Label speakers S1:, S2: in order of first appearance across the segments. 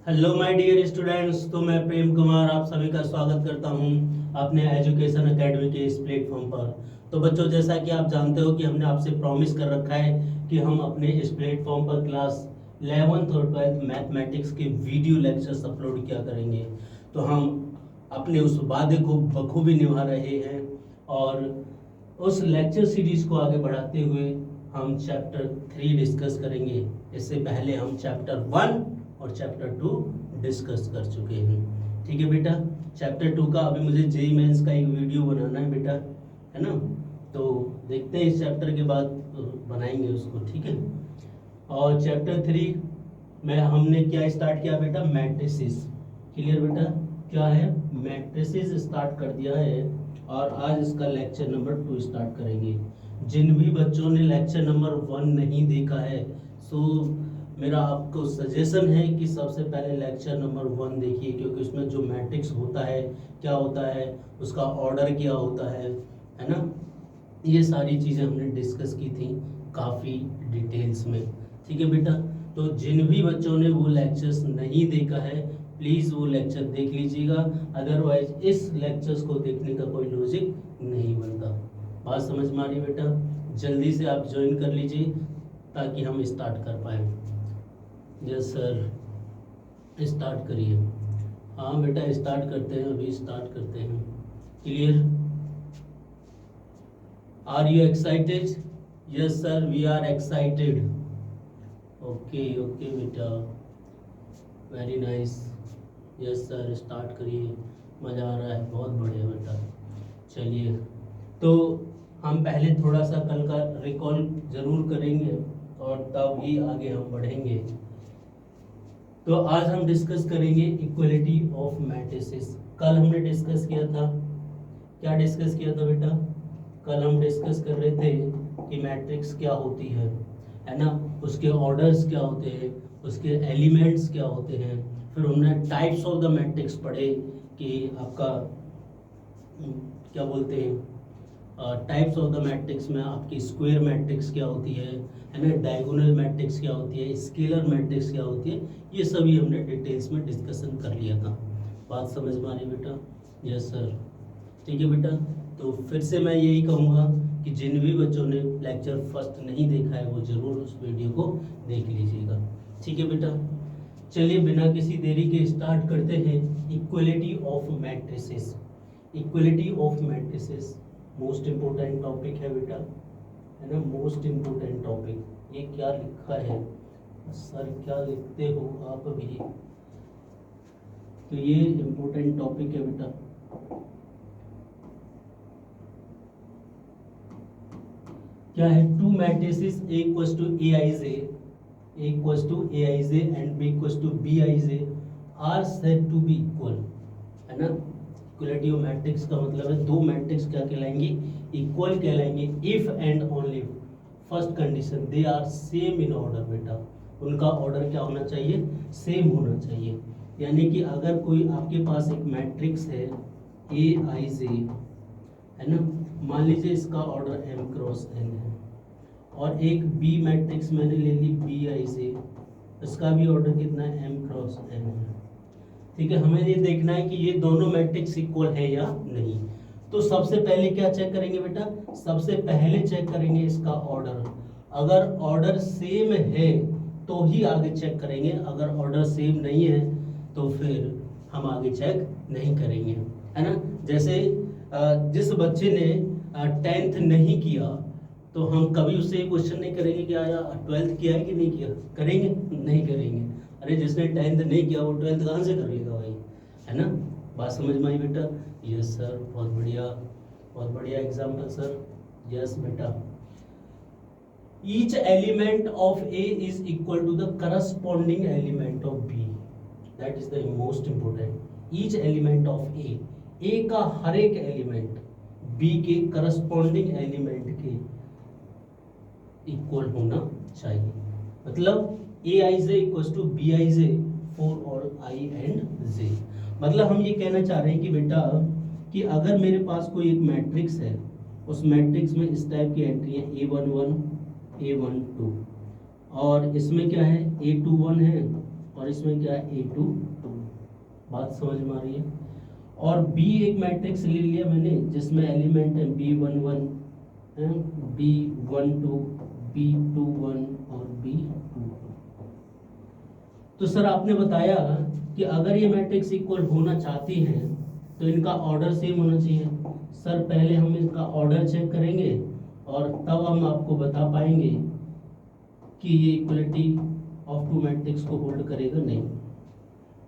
S1: Hello my dear students. तो मैं प्रेम कुमार आप सभी का स्वागत करता हूं अपने एजुकेशन एकेडमी के इस प्लेटफॉर्म पर। तो बच्चों, जैसा कि आप जानते हो कि हमने आपसे प्रॉमिस कर रखा है कि हम अपने इस प्लेटफॉर्म पर क्लास 11th और 12th मैथमेटिक्स के वीडियो लेक्चर्स अपलोड किया करेंगे। तो हम अपने उस वादे को बखूबी निभा रहे हैं और उस लेक्चर सीरीज को आगे बढ़ाते हुए हम चैप्टर 3 डिस्कस करेंगे। इससे पहले हम चैप्टर 1 और चैप्टर 2 डिस्कस कर चुके हैं। ठीक है बेटा, चैप्टर 2 का अभी मुझे जेईई मेंस का एक वीडियो बनाना है बेटा, है ना। तो देखते हैं इस चैप्टर के बाद बनाएंगे उसको, ठीक है। और चैप्टर 3 में हमने क्या स्टार्ट किया बेटा, मैट्रिसेस। क्लियर बेटा, क्या है, मैट्रिसेस स्टार्ट कर दिया है। और आज इसका लेक्चर नंबर 2 स्टार्ट करेंगे। जिन भी बच्चों ने लेक्चर नंबर 1 नहीं देखा है, सो मेरा आपको सजेशन है कि सबसे पहले लेक्चर नंबर 1 देखिए, क्योंकि उसमें जो मैट्रिक्स होता है, क्या होता है, उसका ऑर्डर क्या होता है ना, ये सारी चीज़ें हमने डिस्कस की थी काफ़ी डिटेल्स में। ठीक है बेटा, तो जिन भी बच्चों ने वो लेक्चर्स नहीं देखा है, प्लीज़ वो लेक्चर देख लीजिएगा। अदरवाइज इस लेक्चर्स को देखने का कोई लॉजिक नहीं बनता। बात समझ में आ रही बेटा? जल्दी से आप ज्वाइन कर लीजिए ताकि हम स्टार्ट कर पाए। यस सर, स्टार्ट करिए। हाँ बेटा, स्टार्ट करते हैं, अभी स्टार्ट करते हैं। Clear? Are you excited? Yes sir, we are excited. Okay okay बेटा, very nice. Yes sir, start करिए। मज़ा आ रहा है, बहुत बढ़िया बेटा। चलिए, तो हम पहले थोड़ा सा कल का रिकॉल ज़रूर करेंगे और तब ही आगे हम बढ़ेंगे। तो आज हम डिस्कस करेंगे इक्वलिटी ऑफ मैट्रिसेस। कल हमने डिस्कस किया था, क्या डिस्कस किया था बेटा? कल हम डिस्कस कर रहे थे कि मैट्रिक्स क्या होती है ना, उसके ऑर्डर्स क्या होते हैं, उसके एलिमेंट्स क्या होते हैं। फिर हमने टाइप्स ऑफ द मैट्रिक्स पढ़े कि आपका क्या बोलते हैं, टाइप्स ऑफ द मैट्रिक्स में आपकी स्क्वायर मैट्रिक्स क्या होती है ना, डायगोनल मैट्रिक्स क्या होती है, स्केलर मैट्रिक्स क्या होती है। ये सभी हमने डिटेल्स में डिस्कशन कर लिया था। बात समझ में आ रही बेटा? यस सर, ठीक है बेटा। तो फिर से मैं यही कहूँगा कि जिन भी बच्चों ने लेक्चर फर्स्ट नहीं देखा है वो ज़रूर उस वीडियो को देख लीजिएगा। ठीक है बेटा, चलिए बिना किसी देरी के स्टार्ट करते हैं। Equality of matrices. Equality of matrices most important topic है बेटा, है ना, मोस्ट इम्पोर्टेंट टॉपिक। ये क्या लिखा है सर, क्या लिखते हो आप भी? तो ये इम्पोर्टेंट टॉपिक है बेटा। क्या है, two matrices A equals to Aij, A equals to Aij and B equals to Bij are said to be equal, है ना। इक्वलिटी ऑफ मैट्रिक्स का मतलब है दो मैट्रिक्स क्या कहलाएंगे, इक्वल कहलाएंगे if and only first condition they are same in order. बेटा, उनका ऑर्डर क्या होना चाहिए, सेम होना चाहिए। यानी कि अगर कोई आपके पास एक मैट्रिक्स है Aij, है ना, मान लीजिए इसका ऑर्डर m क्रॉस n है, और एक B मैट्रिक्स मैंने ले ली Bij, इसका भी ऑर्डर कितना है, m क्रॉस n है। ठीक है, हमें ये देखना है कि ये दोनों मैट्रिक्स इक्वल है या नहीं। तो सबसे पहले क्या चेक करेंगे बेटा, सबसे पहले चेक करेंगे इसका ऑर्डर। अगर ऑर्डर सेम है तो ही आगे चेक करेंगे, अगर ऑर्डर सेम नहीं है तो फिर हम आगे चेक नहीं करेंगे, है ना। जैसे जिस बच्चे ने 10th नहीं किया तो हम कभी उससे ये क्वेश्चन नहीं करेंगे कि आया 12th किया है कि नहीं किया, करेंगे? नहीं करेंगे। अरे जिसने 10th नहीं किया वो 12th कहाँ से कर लेगा भाई, है ना। बात समझ में आई बेटा? यस सर, बहुत बढ़िया, बहुत बढ़िया एग्जाम्पल सर। यस बेटा, each element of A is equal to the corresponding element of B, that is the most important. Each element of A का हर एक एलिमेंट B के करस्पॉन्डिंग एलिमेंट के इक्वल होना चाहिए। मतलब Aij equals to Bij for all I and J। मतलब हम ये कहना चाह रहे हैं कि बेटा कि अगर मेरे पास कोई एक मैट्रिक्स है, उस मैट्रिक्स में इस टाइप की एंट्री है A11 A12, और इसमें क्या है A21 है और इसमें क्या है A2 2। बात समझ में आ रही है। और B एक मैट्रिक्स ले लिया मैंने जिसमें एलिमेंट है B11 है, B12, B21 और B22। तो सर आपने बताया कि अगर ये मैट्रिक्स इक्वल होना चाहती हैं तो इनका ऑर्डर सेम होना चाहिए। सर पहले हम इसका ऑर्डर चेक करेंगे और तब हम आपको बता पाएंगे कि ये इक्वलिटी ऑफ टू मैट्रिक्स को होल्ड करेगा नहीं।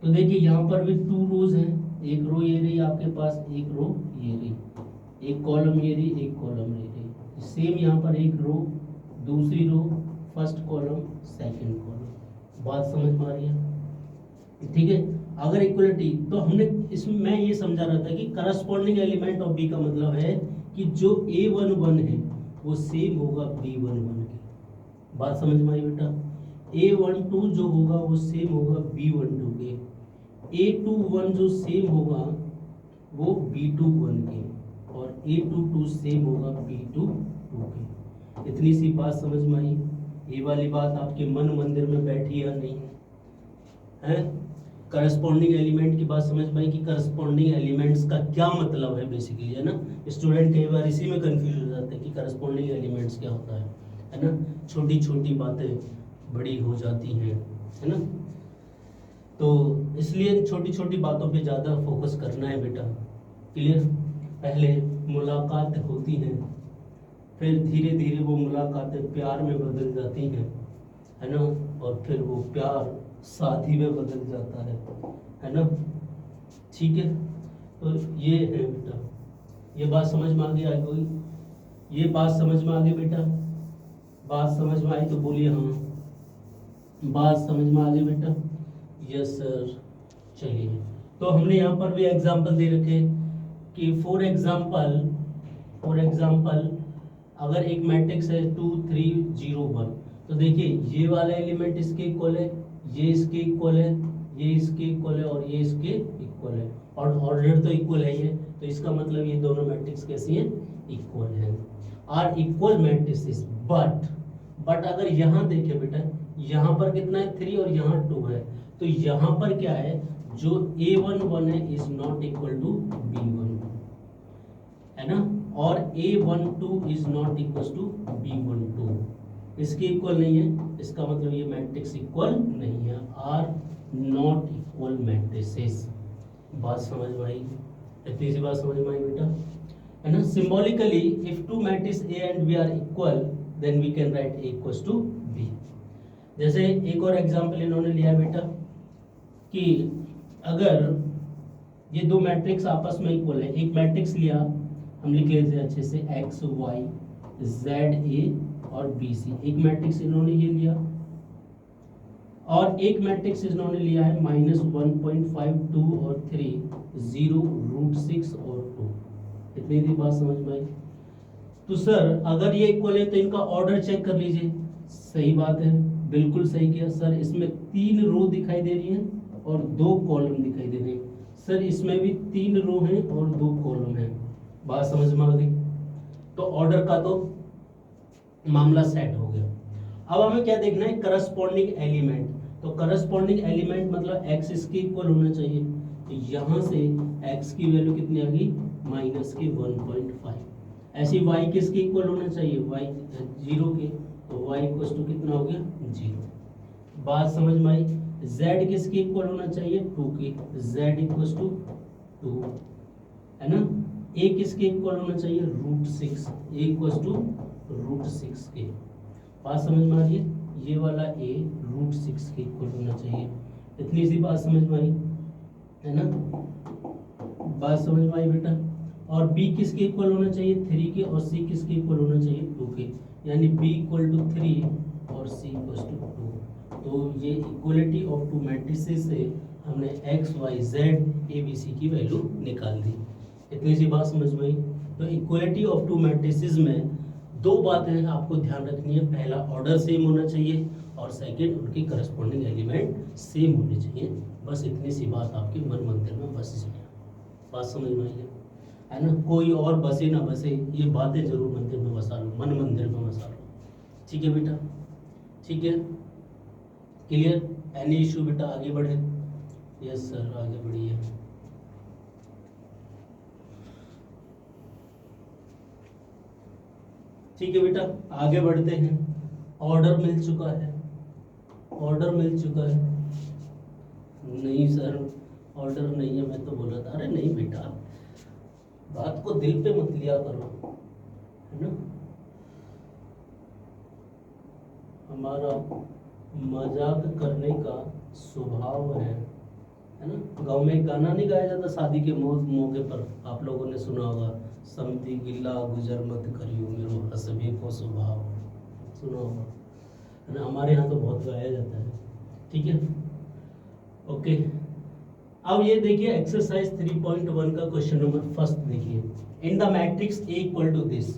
S1: तो देखिए यहाँ पर भी 2 रोज हैं, एक रो ये रही आपके पास, एक रो ये रही, एक कॉलम ये रही, एक कॉलम ये रही। सेम यहाँ पर एक रो, दूसरी रो, फर्स्ट कॉलम, सेकंड कॉलम। बात समझ में आ रही है? ठीक है। अगर इक्वलिटी तो हमने इसमें मैं ये समझा रहा था कि करस्पॉन्डिंग एलिमेंट ऑफ बी का मतलब है कि जो A11 है वो सेम होगा B11 के। बात समझ में आई बेटा? A12 जो होगा वो सेम होगा B12 के, A21 जो सेम होगा वो B21 के, और A22 सेम होगा B22 के। इतनी सी बात समझ में आई? ये वाली बात आपके मन मंदिर में बैठी या नहीं है? करस्पॉन्डिंग एलिमेंट की बात समझ में आई कि करस्पॉन्डिंग एलिमेंट्स का क्या मतलब है बेसिकली, है ना? स्टूडेंट कई बार इसी में कंफ्यूज हो जाते हैं कि करस्पॉन्डिंग एलिमेंट्स क्या होता है ना? छोटी छोटी बातें बड़ी हो जाती हैं, है ना? तो इसलिए छोटी छोटी बातों पे ज़्यादा फोकस करना है बेटा। क्लियर? पहले मुलाकात होती हैं, फिर धीरे धीरे वो मुलाकातें प्यार में बदल जाती हैं, है ना? और फिर वो प्यार शादी में बदल जाता है ना? ठीक है। तो ये है बेटा, ये बात समझ में आ गई? आई कोई ये बात समझ में आ गई बेटा? बात समझ में आई तो बोलिए हाँ। बात समझ में आ गई बेटा? Yes sir. चलिए, तो हमने यहाँ पर भी एग्जाम्पल दे रखे कि फॉर एग्जाम्पल अगर एक मैट्रिक्स है 2 3 0 1, तो देखिए ये वाला एलिमेंट इसके इक्वल है, ये इसके इक्वल है, ये इसके इक्वल है और ये इसके इक्वल है, और ऑर्डर तो इक्वल है ये, तो इसका मतलब ये दोनों मैट्रिक्स कैसी हैं? इक्वल है, आर इक्वल मैट्रिसेस। बट अगर यहाँ देखिए बेटा, यहाँ पर कितना है 3 और यहाँ 2 है, तो यहाँ पर क्या है, जो A11 है is not equal to B1, है ना? और A12 is not equal to B12, इसके इक्वल नहीं है, इसका मतलब ये मैट्रिक्स इक्वल नहीं है, आर नॉट इक्वल मैट्रिसेस। बात समझ में आई? इतनी सी बात समझ में आई बेटा, है ना? Symbolically if two matrix A and B are equal then we can write A equals to B। जैसे एक और एग्जांपल इन्होंने लिया बेटा कि अगर ये दो मैट्रिक्स आपस में इक्वल है, एक मैट्रिक्स लिया, हम लिख लेते हैं अच्छे से एक्स वाई जेड ए और बी सी, एक मैट्रिक्स इन्होंने ये लिया, और एक मैट्रिक्स इन्होंने लिया है -1.52 और 3 0 √6 और 2। इतनी सी बात समझ में आई? तो सर अगर ये इक्वल है तो इनका ऑर्डर चेक कर लीजिए। सही बात है, बिल्कुल सही किया सर। इसमें 3 रो दिखाई दे रही हैं और 2 कॉलम दिखाई दे रहे हैं। सर इसमें भी 3 रो हैं और 2 कॉलम हैं। बात समझ में आ गई? तो ऑर्डर का तो मामला सेट हो गया। अब हमें क्या देखना है? Corresponding element. तो करस्पॉन्डिंग एलिमेंट मतलब x इसके इक्वल होना चाहिए, तो यहाँ से x की वैल्यू कितनी आ गई? -1.5। ऐसे y किसके इक्वल होना चाहिए? y 0 के, तो y इक्वल्स टू कितना हो गया? 0। बात समझ में आई? z किसके इक्वल होना चाहिए? 2 के, z इक्वल्स टू 2, है ना? a किसके इक्वल होना चाहिए? √6, a इक्वल्स टू √6 के। बात समझ में आ रही है? ये वाला a √6 के इक्वल होना चाहिए। इतनी सी बात समझ में आई, है ना? बात समझ में आई बेटा? और b किसके इक्वल होना चाहिए? 3 के, और c किसके इक्वल होना चाहिए? 2 के, यानी b इक्वल टू 3 और c इक्वल टू 2। तो ये इक्वलिटी ऑफ टू मैट्रिसेस से हमने x y z a b c की वैल्यू निकाल दी। इतनी सी बात समझ में आई? तो इक्वलिटी ऑफ टू मैट्रिसेस में 2 बातें आपको ध्यान रखनी है। पहला, ऑर्डर सेम होना चाहिए, और सेकंड, उनकी करस्पॉन्डिंग एलिमेंट सेम होने चाहिए। बस इतनी सी बात आपके मन मंदिर में बस इसलिए। बात समझ में आई है ना? कोई और बसे ना बसे, ये बातें जरूर मंदिर में बसा लो, मन मंदिर में बसा लो। ठीक है बेटा? ठीक है, क्लियर? एनी इशू बेटा, आगे बढ़े? यस सर, आगे बढ़िए। ठीक है बेटा, आगे बढ़ते हैं। ऑर्डर मिल चुका है, ऑर्डर मिल चुका है। नहीं सर, ऑर्डर नहीं है, मैं तो बोला था। अरे नहीं बेटा, बात को दिल पे मत लिया करो, है ना। हमारा मजाक करने का स्वभाव है ना। गांव में एक गाना नहीं गाया जाता शादी के मौके पर, आप लोगों ने सुना होगा, समधी गिला गुजर मत करियो मेरो हसबे को स्वभाव, सुना होगा, है ना। हमारे यहाँ तो बहुत गाया जाता है। ठीक है, ओके। अब ये देखिए एक्सरसाइज 3.1 का क्वेश्चन नंबर फर्स्ट देखिए। In the matrix A equal to this,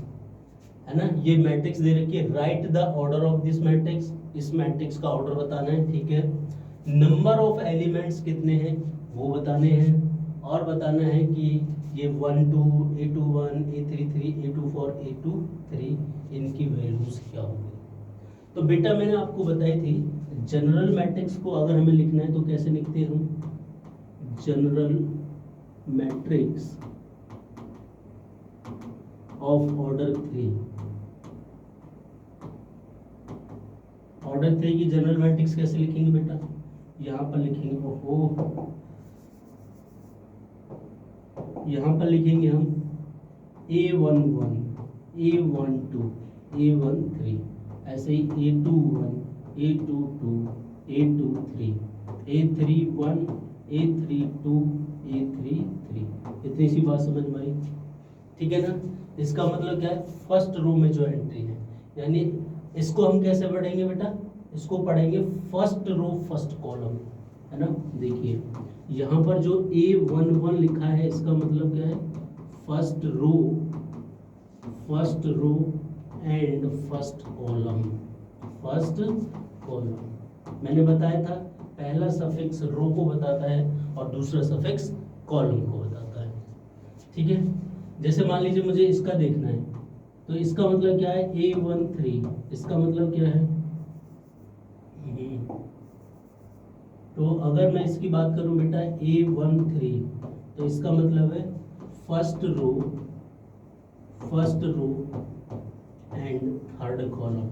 S1: है ना, ये मैट्रिक्स दे रखी है। Right the order of this matrix, इस मैट्रिक्स का ऑर्डर बताना है। ठीक है, नंबर ऑफ एलिमेंट्स कितने हैं वो बताने हैं, और बताना है कि ये 1 2 A21 A33 A24 A23 इनकी वैल्यूज क्या होंगी। तो बेटा मैंने आपको बताई थी, जनरल मैट्रिक्स को अगर हमें लिखना है तो कैसे लिखते हैं हम? General matrix of order 3, order 3 की जनरल मैट्रिक्स कैसे लिखेंगे बेटा? यहाँ पर लिखेंगे, ओहो, यहाँ पर लिखेंगे हम A11 A12 A13, ऐसे ही A21 A22 A23 A31 A32 A33। इतनी सी बात समझ में आई? ठीक है ना। इसका मतलब क्या है? फर्स्ट रो में जो एंट्री है, यानी इसको हम कैसे पढ़ेंगे बेटा? इसको पढ़ेंगे फर्स्ट रो फर्स्ट कॉलम, है ना। देखिए यहाँ पर जो A11 लिखा है, इसका मतलब क्या है? First row and first column, first column. मैंने बताया था पहला सफिक्स रो को बताता है और दूसरा सफिक्स कॉलम को बताता है। ठीक है, जैसे मान लीजिए मुझे इसका देखना है, तो इसका मतलब क्या है? A13, इसका मतलब क्या है? तो अगर मैं इसकी बात करूं बेटा A13, तो इसका मतलब है first row and third column,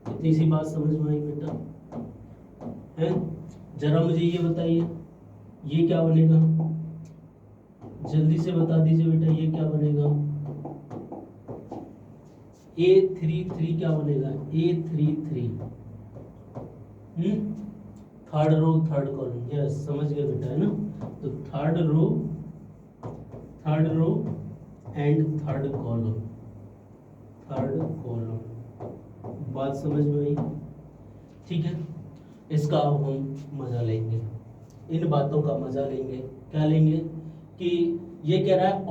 S1: इतनी सी बात समझ में आई बेटा? है, जरा मुझे ये बताइए, ये क्या बनेगा? जल्दी से बता दीजिए बेटा, ये क्या बनेगा? A33 क्या बनेगा? A33 third row third column. Yes, समझ गए बेटा, है ना। तो third row and third column, बात समझ में आई? ठीक है, इसका अब हम मजा लेंगे, इन बातों का मजा लेंगे। क्या लेंगे? कि ये कह रहा है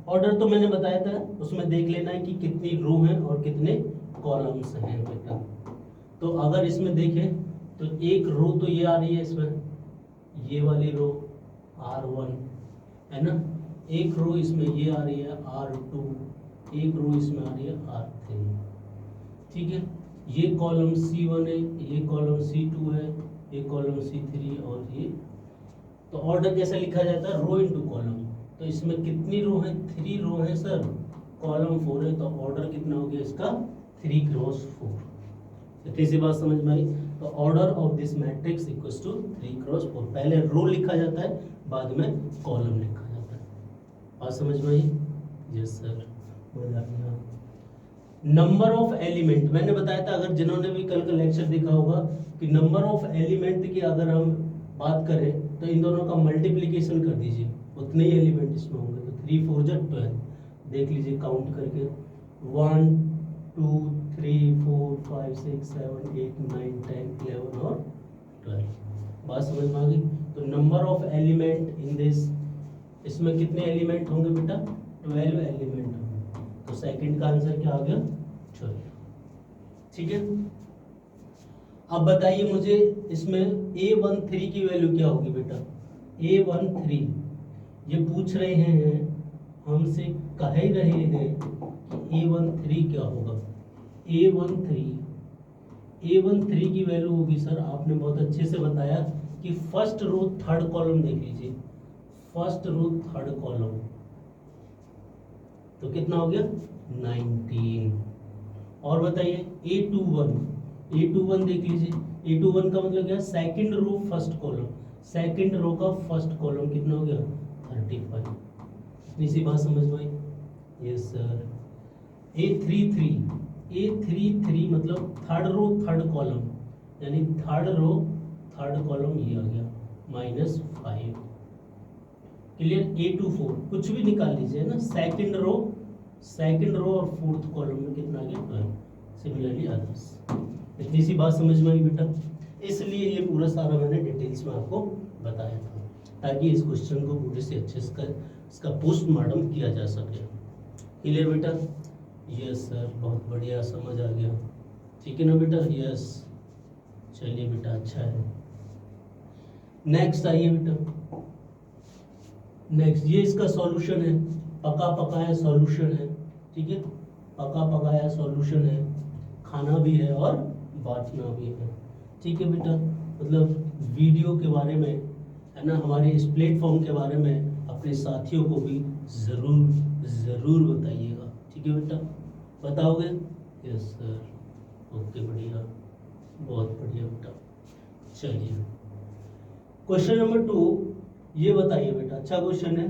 S1: ऑर्डर तो मैंने बताया था, उसमें देख लेना है कि कितनी रो हैं और कितने कॉलम्स हैं बेटा। तो अगर इसमें देखें तो एक रो तो ये आ रही है, इसमें ये वाली रो R1, है ना। एक रो इसमें ये आ रही है R2, एक रो इसमें आ रही है R3। ठीक है, ये कॉलम C1 है, ये कॉलम C2 है, ये कॉलम C3 और ये। तो ऑर्डर कैसे लिखा जाता है? रो इनटू कॉलम। तो इसमें कितनी रो है? 3 रो है सर, कॉलम 4 है, तो ऑर्डर कितना हो गया इसका? 3 क्रॉस 4। इतनी सी बात समझ में आई? तो order of this matrix equals to 3 cross 4। पहले रो लिखा जाता है, बाद में कॉलम लिखा जाता है। बात समझ में आई? यस सर, मजा आ गया। नंबर ऑफ एलिमेंट मैंने बताया था, अगर जिन्होंने भी कल का लेक्चर देखा होगा, कि नंबर ऑफ एलिमेंट की अगर हम बात करें तो इन दोनों का मल्टीप्लिकेशन कर दीजिए, उतने ही एलिमेंट इसमें होंगे। तो 3 4 जा 12, देख लीजिए काउंट करके, 1 2 3 4 5 6 7 8 9 10 11 और 12। बात समझ में आ गई? तो number of element in this, इसमें कितने एलिमेंट होंगे बेटा? 12 एलिमेंट होंगे। तो सेकंड का आंसर क्या आ गया? 12। ठीक है, अब बताइए मुझे इसमें A13 की वैल्यू क्या होगी बेटा? A13 ये पूछ रहे हैं हमसे, कह ही रहे हैं कि A13 क्या होगा? A13 की वैल्यू होगी सर, आपने बहुत अच्छे से बताया कि फर्स्ट रो थर्ड कॉलम देख लीजिए, फर्स्ट रो थर्ड कॉलम, तो कितना हो गया 19। और बताइए A21 देख लीजिए, A21 का मतलब क्या, second row first column, second row का फर्स्ट कॉलम कितना हो गया 35। इतनी सी बात समझ में आई? Yes sir. A33 मतलब थर्ड रो थर्ड कॉलम, यानी थर्ड रो थर्ड कॉलम ये आ गया -5। क्लियर? A24 कुछ भी निकाल लीजिए ना, सेकंड रो और फोर्थ कॉलम में कितना आ गया 12। Similarly others. इतनी सी बात समझ में आई बेटा? इसलिए ये पूरा सारा मैंने डिटेल्स में आपको बताया था, ताकि इस क्वेश्चन को पूरे से अच्छे से इसका पोस्टमार्टम किया जा सके। क्लियर बेटा? यस सर, बहुत बढ़िया, समझ आ गया। ठीक है ना बेटा? यस, चलिए बेटा, अच्छा है। नेक्स्ट आइए बेटा, नेक्स्ट ये इसका सॉल्यूशन है, पका पकाया सॉल्यूशन है। ठीक है, पका पकाया सॉल्यूशन है, खाना भी है और बांटना भी है। ठीक है बेटा? मतलब वीडियो के बारे में है ना, हमारे इस प्लेटफॉर्म के बारे में अपने साथियों को भी ज़रूर बताइएगा। ठीक है बेटा? बताओगे? यस सर, ओके, बढ़िया, बहुत बढ़िया बेटा। चलिए क्वेश्चन नंबर 2, ये बताइए बेटा, अच्छा क्वेश्चन है।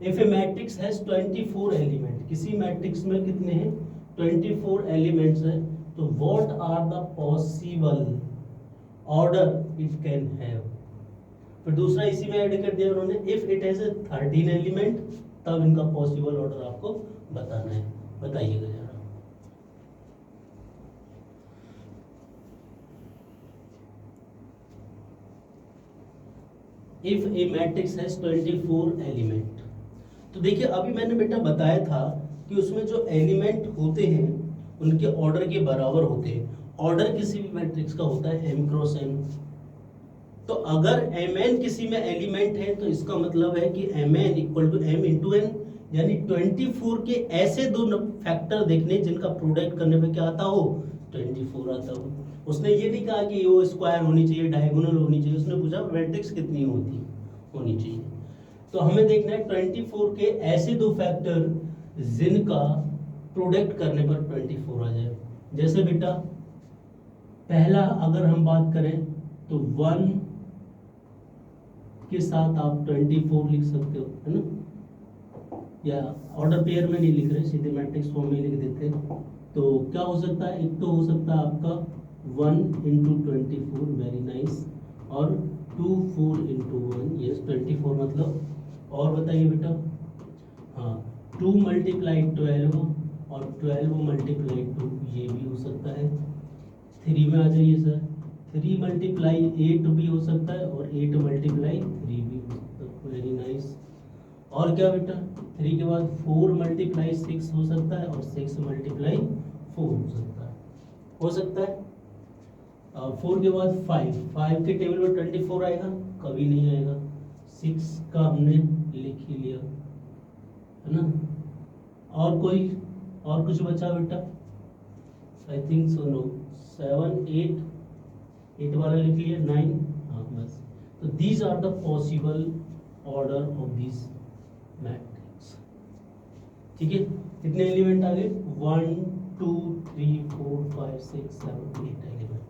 S1: If a matrix has 24 element, किसी मैट्रिक्स में कितने हैं 24 एलिमेंट्स है, तो what are the possible order it can have. फिर दूसरा इसी में ऐड कर दिया उन्होंने, इफ इट हैज 13 एलिमेंट, तब इनका पॉसिबल ऑर्डर आपको बताना है। बताइएगा जरा। If a matrix has 24 element, तो देखिए अभी मैंने बेटा बताया था कि उसमें जो एलिमेंट होते हैं उनके ऑर्डर के बराबर होते हैं। ऑर्डर किसी भी मैट्रिक्स का होता है m क्रॉस n। तो अगर mn किसी में एलिमेंट है तो इसका मतलब है कि mn equal to m into n, यानी 24 के ऐसे दो फैक्टर देखने जिनका प्रोडक्ट करने पे क्या आता हो 24 आता हो। उसने ये नहीं कहा कि वो स्क्वायर होनी चाहिए, डायगोनल होनी चाहिए, उसने पूछा मैट्रिक्स कितनी होनी चाहिए। तो हमें देखना है 24 के ऐसे दो फैक्टर जिनका प्रोडक्ट करने पर 24 आ जाए। जैसे बेटा पहला अगर हम बात करें तो 1 के साथ आप 24 लिख सकते हो, है ना, या ऑर्डर पेयर में नहीं लिख रहे, सीधे मैट्रिक्स फॉर्म में लिख देते हैं। तो क्या हो सकता है, एक तो हो सकता है आपका 1 इंटू 24, वेरी नाइस, और 2 4 इंटू 1, यस 24 मतलब। और बताइए बेटा, हाँ 2 मल्टीप्लाई 12 और 12 मल्टीप्लाई 2, ये भी हो सकता है। 3 में आ जाइए सर, 3 मल्टीप्लाई 8 भी हो सकता है और 8 मल्टीप्लाई 3 भी हो सकता है, वेरी नाइस। और क्या बेटा, 3 के बाद 4 मल्टीप्लाई 6 हो सकता है और 6 मल्टीप्लाई 4 हो सकता है। 4 के बाद 5 के टेबल में 24 आएगा, कभी नहीं आएगा। 6 का हमने लिख ही लिया, है ना। और कुछ बचा बेटा, आई थिंक सो नो। 7 8 वाला लिख लिया, 9, हाँ बस। तो these are the possible order of this matrix. ठीक है, कितने एलिमेंट आ गए 1 2 3 4 5 6 7 8 एलिमेंट।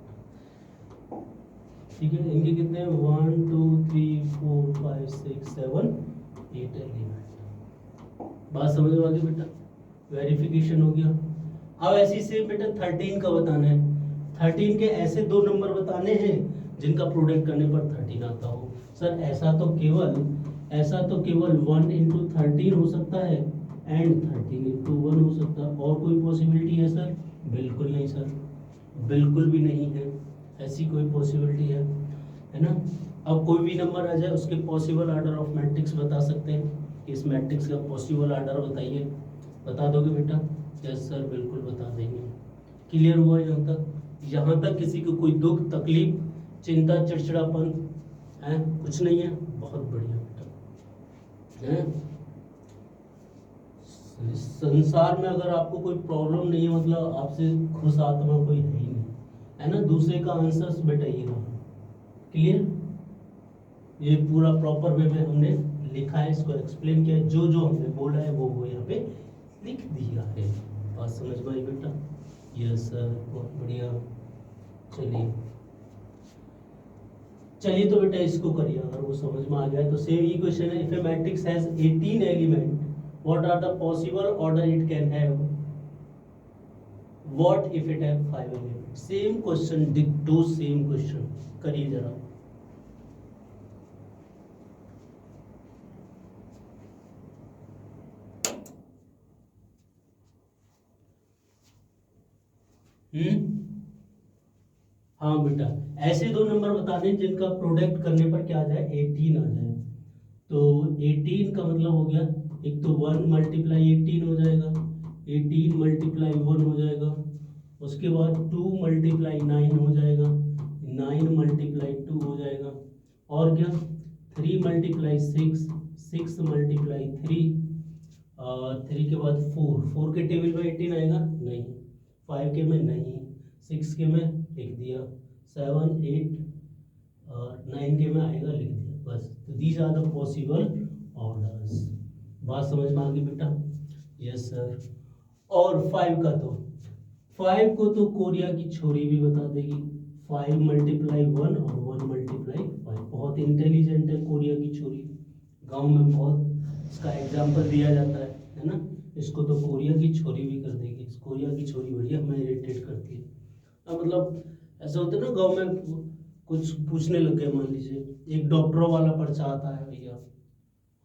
S1: ठीक है, इनके कितने 1 2 3 4 5 6 7 8 एलिमेंट। बात समझ में आ गई बेटा? वेरिफिकेशन हो गया। अब ऐसी से बेटा 13 का बताना है। 13 के ऐसे दो नंबर बताने हैं जिनका प्रोडक्ट करने पर 13 आता हो। सर ऐसा तो केवल 1 इंटू 13 हो सकता है एंड 13 इंटू 1 हो सकता है। और कोई पॉसिबिलिटी है सर? बिल्कुल नहीं सर, बिल्कुल भी नहीं है, ऐसी कोई पॉसिबिलिटी है ना। अब कोई भी नंबर आ जाए उसके पॉसिबल ऑर्डर ऑफ मैट्रिक्स बता सकते हैं। इस मैट्रिक्स का पॉसिबल ऑर्डर बताइए, बता दोगे बेटा? यस सर, बिल्कुल बता देंगे। क्लियर हुआ यहाँ तक? यहाँ तक किसी को कोई दुख तकलीफ चिंता चिड़चिड़ापन है? कुछ नहीं है, बहुत बढ़िया बेटा है। संसार में अगर आपको कोई प्रॉब्लम नहीं है, मतलब आपसे खुश आत्मा कोई है ही नहीं, है ना। दूसरे का आंसर्स बेटा ये रहा। क्लियर? ये पूरा प्रॉपर वे में हमने लिखा है, इसको एक्सप्लेन किया है, जो जो हमने बोला है वो यहाँ पे लिख दिया है। बात समझ में आई बेटा? यस सर, बहुत बढ़िया। चलिए चलिए तो बेटा इसको करिए, अगर वो समझ में आ गया तो सेम ही क्वेश्चन है। If a matrix has 18 element, what are the possible order it can have? What if it have 5 element? Same question, डिक्टो सेम क्वेश्चन, करिए जरा। हाँ बेटा, ऐसे दो नंबर बताने जिनका प्रोडक्ट करने पर क्या आ जाए, 18 आ जाए। तो 18 का मतलब हो गया, एक तो 1 मल्टीप्लाई 18 हो जाएगा, 18 मल्टीप्लाई 1 हो जाएगा, उसके बाद 2 मल्टीप्लाई 9 हो जाएगा, 9 मल्टीप्लाई 2 हो जाएगा, और क्या 3 मल्टीप्लाई 6, 6 मल्टीप्लाई 3, और 3 के बाद 4, 4 के टेबल में 18 आएगा नहीं, 5 के में नहीं, 6 के में लिख दिया, 7 8 और 9 के में आएगा लिख दिया, बस। तो these are the possible orders. बात समझ में आ गई बेटा? Yes sir. और 5 का तो 5 को तो कोरिया की छोरी भी बता देगी, 5 मल्टीप्लाई 1 और 1 मल्टीप्लाई 5। बहुत इंटेलिजेंट है कोरिया की छोरी, गांव में बहुत इसका एग्जाम्पल दिया जाता है ना। इसको तो कोरिया की छोरी भी कर देगी, कोरिया की छोरी बढ़िया हमें इरिटेट करती है। मतलब ऐसा होता है ना, गांव में कुछ पूछने लग गए, मान लीजिए एक डॉक्टरों वाला पर्चा आता है भैया,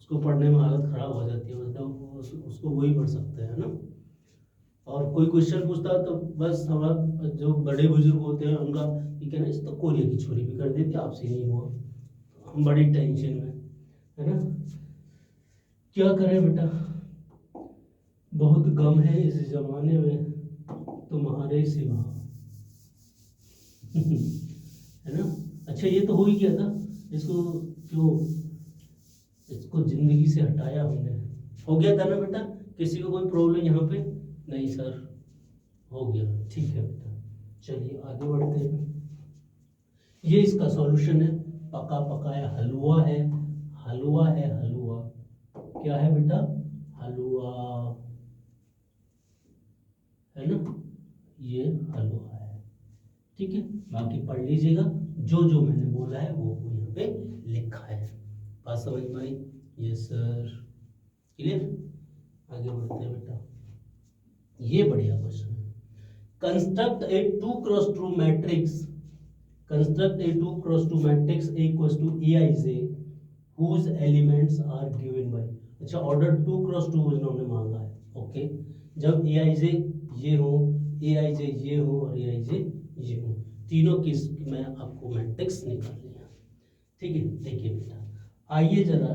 S1: उसको पढ़ने में हालत खराब हो जाती है, मतलब उसको वही पढ़ सकते हैं ना। और कोई क्वेश्चन पूछता है तो बस हमारा जो बड़े बुजुर्ग होते हैं उनका ये कहना, इस तो कोरिया की छोरी भी कर देती, आपसे नहीं हुआ, हम बड़ी टेंशन में, है ना। क्या करें बेटा, बहुत गम है इस जमाने में तुम्हारे सिवा। है ना। अच्छा ये तो हो ही गया था, इसको क्यों, इसको जिंदगी से हटाया हमने, हो गया था ना बेटा। किसी को कोई प्रॉब्लम यहाँ पे नहीं सर, हो गया, ठीक है बेटा। चलिए आगे बढ़ते हैं। ये इसका सॉल्यूशन है, पका पकाया हलवा है, हलवा है, हलवा क्या है बेटा, हलवा, है ना, ये हलवा है, ठीक है। बाकी पढ़ लीजिएगा, जो जो मैंने बोला है वो यहाँ पे लिखा है। बात समझ में आई? Yes sir, clear. आगे बढ़ते हैं बेटा, ये बढ़िया क्वेश्चन है। Construct A 2x2 matrix, construct A 2x2 matrix A equals to Aij whose elements are given by। अच्छा ऑर्डर 2x2 उन्होंने मांगा है, ओके। जब Aij ये हो, Aij ये हो और Aij ये हो, तीनों की मैं आपको मैट्रिक्स निकालनी है, ठीक है। देखिए बेटा, आइए जरा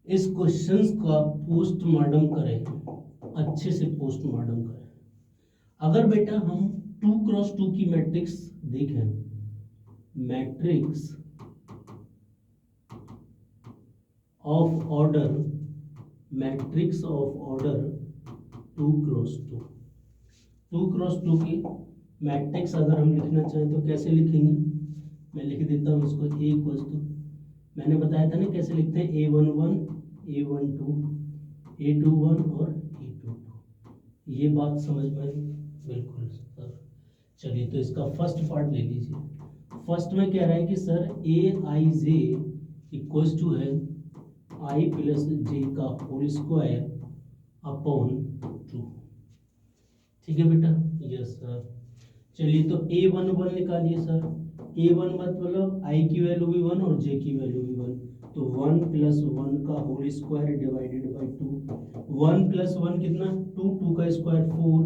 S1: इस क्वेश्चंस का पोस्टमार्टम करें, अच्छे से पोस्टमार्टम करें। अगर बेटा हम 2x2 की मैट्रिक्स देखें, matrix of order, matrix of order 2x2, 2x2 की मैट्रिक्स अगर हम लिखना चाहें तो कैसे लिखेंगे, मैं लिख देता हूँ इसको। A इक्वल्स टू, मैंने बताया था ना कैसे लिखते हैं, A11 A12 A21 और A22। ये बात समझ में आई? बिल्कुल सर। चलिए तो इसका फर्स्ट पार्ट ले लीजिए। फर्स्ट में कह रहा है कि सर Aij इक्वल्स टू है I प्लस j का होल स्क्वायर अपॉन 2, ठीक है बेटा। Yes sir. चलिए तो A11 निकालिए सर। A1 मतलब I की वैल्यू भी 1 और J की वैल्यू भी 1, तो 1 प्लस 1 का whole square divided by 2, 1 plus 1 कितना 2, 2 का स्क्वायर 4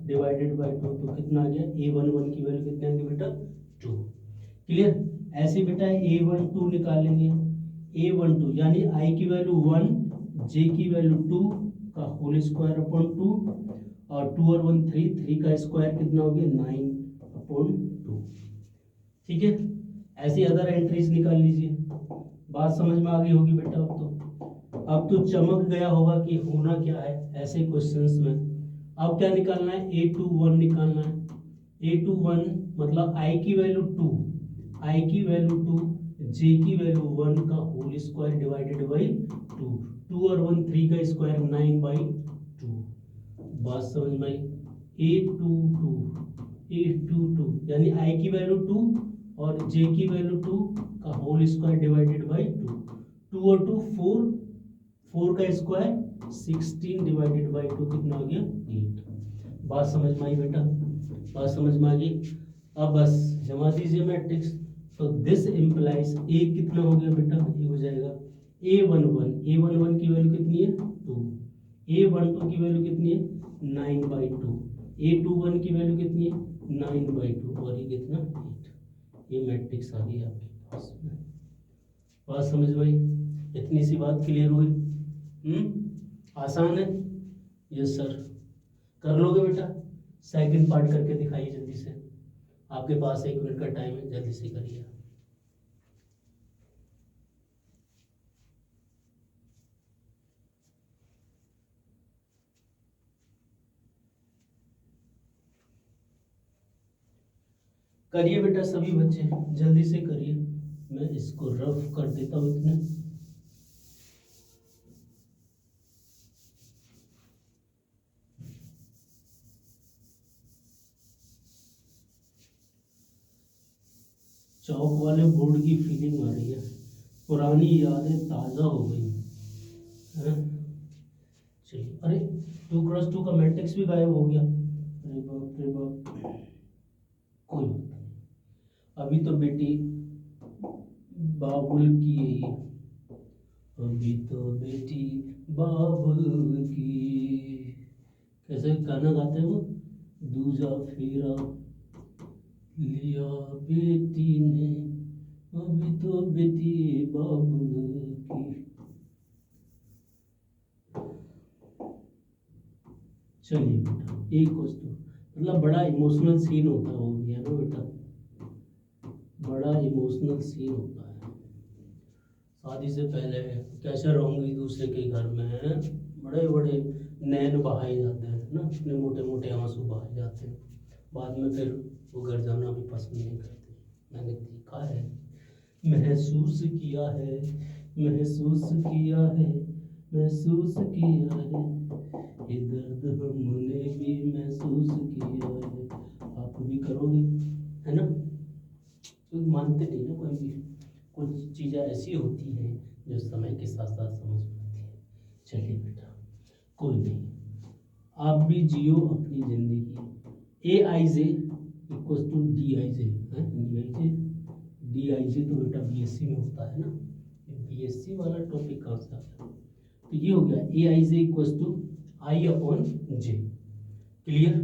S1: डिवाइडेड बाई 2, तो कितना आ गया, A11 की वैल्यू कितनी आ गई बेटा 2। क्लियर। ऐसे बेटा A12 निकालेंगे, A12 यानी I की वैल्यू 1, J की वैल्यू 2 का होल स्क्वायर अपॉन 2, और 2 और 1 3, 3 का स्क्वायर कितना हो गया 9 अपॉन 2, ठीक है। ऐसी अदर एंट्रीज निकाल लीजिए। बात समझ में आ गई होगी बेटा अब तो। अब तो चमक गया होगा कि होना क्या है ऐसे क्वेश्चंस में। अब क्या निकालना है, A21 निकालना है। A21 मतलब I की वैल्यू 2, I की वैल्यू 2, J की वैल्यू 1 का होल स्क्वायर डिवाइडेड बाई 2, 2 और 1 3 का स्क्वायर 9/2। बात समझ में आई। A22 यानी I की वैल्यू 2 और J की वैल्यू 2 का होल स्क्वायर डिवाइडेड बाई 2, 2 और 2 4, 4 का स्क्वायर 16 डिवाइडेड बाई 2 कितना हो गया 8। बात समझ में आई बेटा, बात समझ में आ गई। अब बस जमा दीजिए मैट्रिक्स। तो दिस इम्प्लाइज ए कितना हो गया बेटा, ये हो जाएगा A11 की वैल्यू कितनी है 2, A12 की वैल्यू कितनी है 9/2, A21 की वैल्यू कितनी है 9/2 और ये कितना 8। ये मैट्रिक्स आ गई आपके पास में। बात समझ में आई, इतनी सी बात क्लियर हुई। आसान है। यस सर, कर लोगे बेटा। सेकंड पार्ट करके दिखाइए जल्दी से, आपके पास 1 मिनट का टाइम है, जल्दी से करिए। करिए बेटा सभी बच्चे, जल्दी से करिए। मैं इसको रफ कर देता हूँ इतने। चौक वाले बोर्ड की फीलिंग आ रही है, पुरानी यादें ताज़ा हो गई हैं। चलिए, अरे 2x2 का मैट्रिक्स भी गायब हो गया। अरे बाप रे बाप, कोई बात नहीं। अभी तो बेटी बाबुल की है ये, अभी तो बेटी बाबुल की। कैसे गाना गाते हैं वो, दूजा फेरा लिया बेटी ने, अभी तो बेटी बाबुल की। चलिए बेटा, एक वस्तु मतलब बड़ा इमोशनल सीन होता है वो भी, है ना बेटा, बड़ा इमोशनल सीन होता है। शादी से पहले कैसे रहूंगी दूसरे के घर में, बड़े बड़े नैन बहाए जाते हैं ना, इतने मोटे मोटे आंसू बहाए जाते हैं। बाद में फिर वो घर जाना भी पसंद नहीं करते। मैंने देखा है, महसूस किया है, महसूस किया है, महसूस किया है, ये दर्द हमने भी महसूस किया है। आप भी करोगे, है ना। तो मानते नहीं ना कोई भी, कुछ चीज़ें ऐसी होती हैं जो समय के साथ साथ समझ में आती है। चलिए बेटा, कोई नहीं, आप भी जियो अपनी जिंदगी। AIJ इक्वल्स टू DIJ है, DIJ तो बेटा BSc में होता है ना, BSc वाला टॉपिक कहाँ से आ गया। तो ये हो गया AIJ equals to I/J। Clear.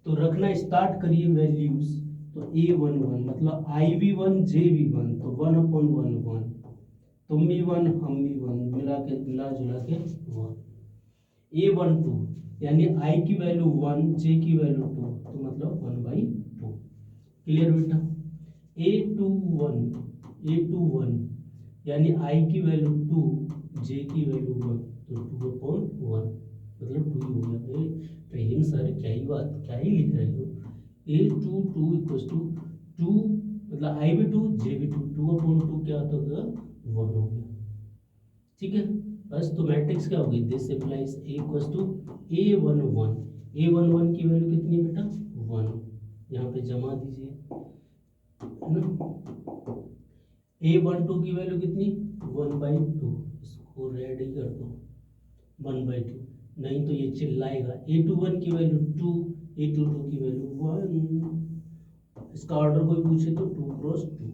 S1: तो रखना स्टार्ट करिए वैल्यूज। तो A11 मतलब I भी 1 J भी 1, तो 1/1 1, तुम भी 1 हम भी 1, मिला जुला के 1। A12 यानी I की वैल्यू 1 J की वैल्यू 2, तो मतलब 1/2। क्लियर बेटा। A21 यानी I की वैल्यू 2 J की वैल्यू 1, तो 2/1 मतलब 2 हो गया। भाई प्रेम सर क्या ही बात, क्या ही लिख रहे हो। A22 इक्वल्स टू 2 मतलब I भी 2 J भी 2, 2/2 क्या होता है 1 हो गया। ठीक है, बस तो मैट्रिक्स क्या होगी, this implies A equals to A11 की वैल्यू कितनी है बेटा 1, यहाँ पे जमा दीजिए है ना। A12 की वैल्यू कितनी 1/2, इसको रेडी कर दो 1/2, नहीं तो ये चिल्लाएगा। A21 की वैल्यू 2, A22 की वैल्यू 1। इसका ऑर्डर कोई पूछे तो 2 × 2।